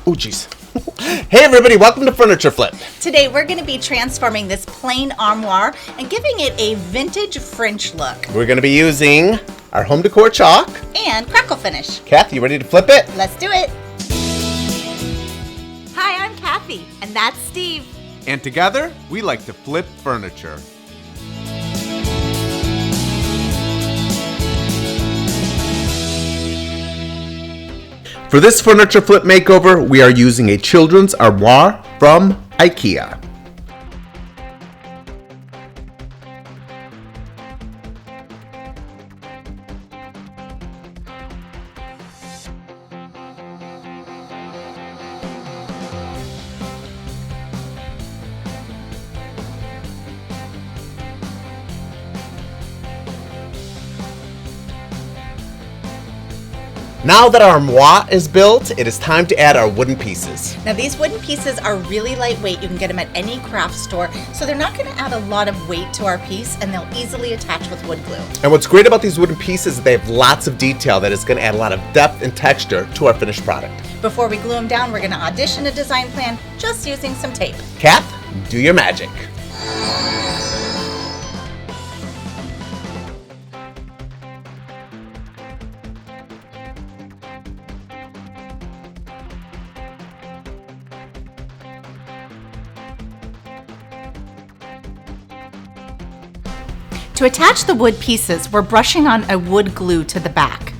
Oh, jeez. Hey, everybody. Welcome to Furniture Flip. Today, we're going to be transforming this plain armoire and giving it a vintage French look. We're going to be using our home decor chalk. And Crackle Finish. Cathie, you ready to flip it? Let's do it. Hi, I'm Cathie. And that's Steve. And together, we like to flip furniture. For this furniture flip makeover, we are using a children's armoire from IKEA. Now that our armoire is built, it is time to add our wooden pieces. Now, these wooden pieces are really lightweight. You can get them at any craft store, so they're not going to add a lot of weight to our piece, and they'll easily attach with wood glue. And what's great about these wooden pieces is they have lots of detail that is going to add a lot of depth and texture to our finished product. Before we glue them down, we're going to audition a design plan just using some tape. Kath, do your magic. To attach the wood pieces, we're brushing on a wood glue to the back.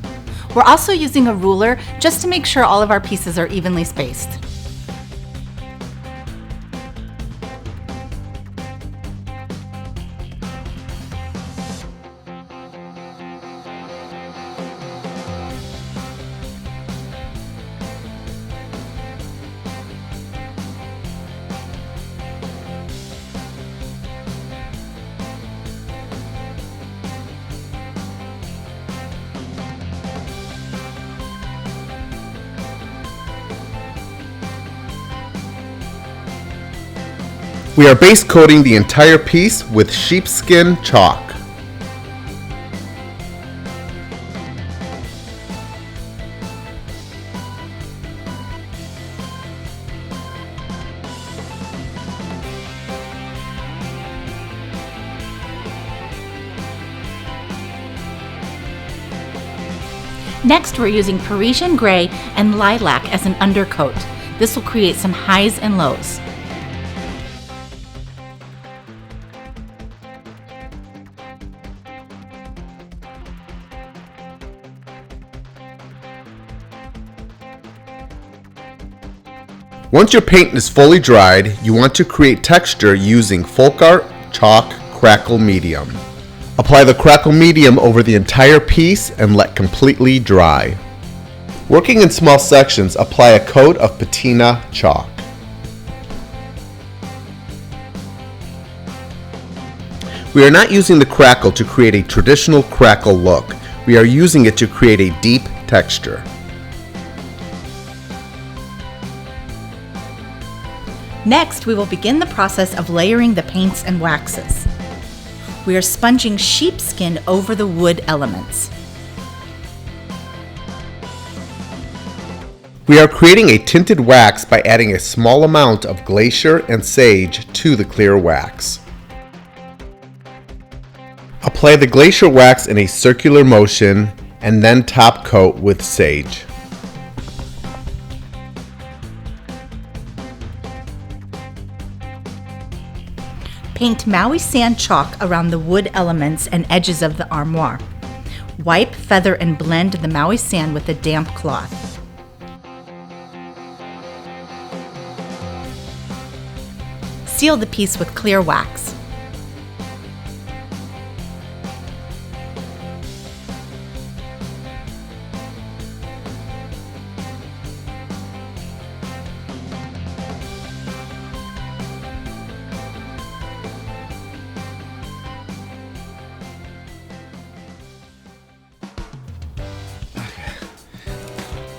We're also using a ruler just to make sure all of our pieces are evenly spaced. We are base coating the entire piece with sheepskin chalk. Next, we're using Parisian gray and lilac as an undercoat. This will create some highs and lows. Once your paint is fully dried, you want to create texture using FolkArt Chalk Crackle Medium. Apply the Crackle Medium over the entire piece and let completely dry. Working in small sections, apply a coat of patina chalk. We are not using the crackle to create a traditional crackle look. We are using it to create a deep texture. Next, we will begin the process of layering the paints and waxes. We are sponging sheepskin over the wood elements. We are creating a tinted wax by adding a small amount of glacier and sage to the clear wax. Apply the glacier wax in a circular motion and then top coat with sage. Paint Maui sand chalk around the wood elements and edges of the armoire. Wipe, feather, and blend the Maui sand with a damp cloth. Seal the piece with clear wax.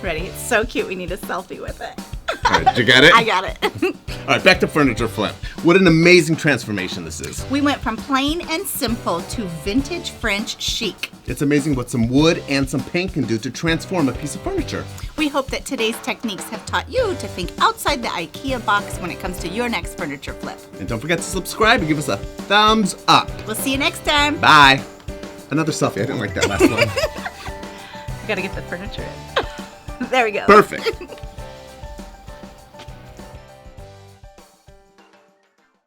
Ready? It's so cute. We need a selfie with it. All right, did you get it? I got it. right, back to furniture flip. What an amazing transformation this is. We went from plain and simple to vintage French chic. It's amazing what some wood and some paint can do to transform a piece of furniture. We hope that today's techniques have taught you to think outside the IKEA box when it comes to your next furniture flip. And don't forget to subscribe and give us a thumbs up. We'll see you next time. Bye. Another selfie. I didn't like that last one. I gotta get the furniture in. There we go. Perfect.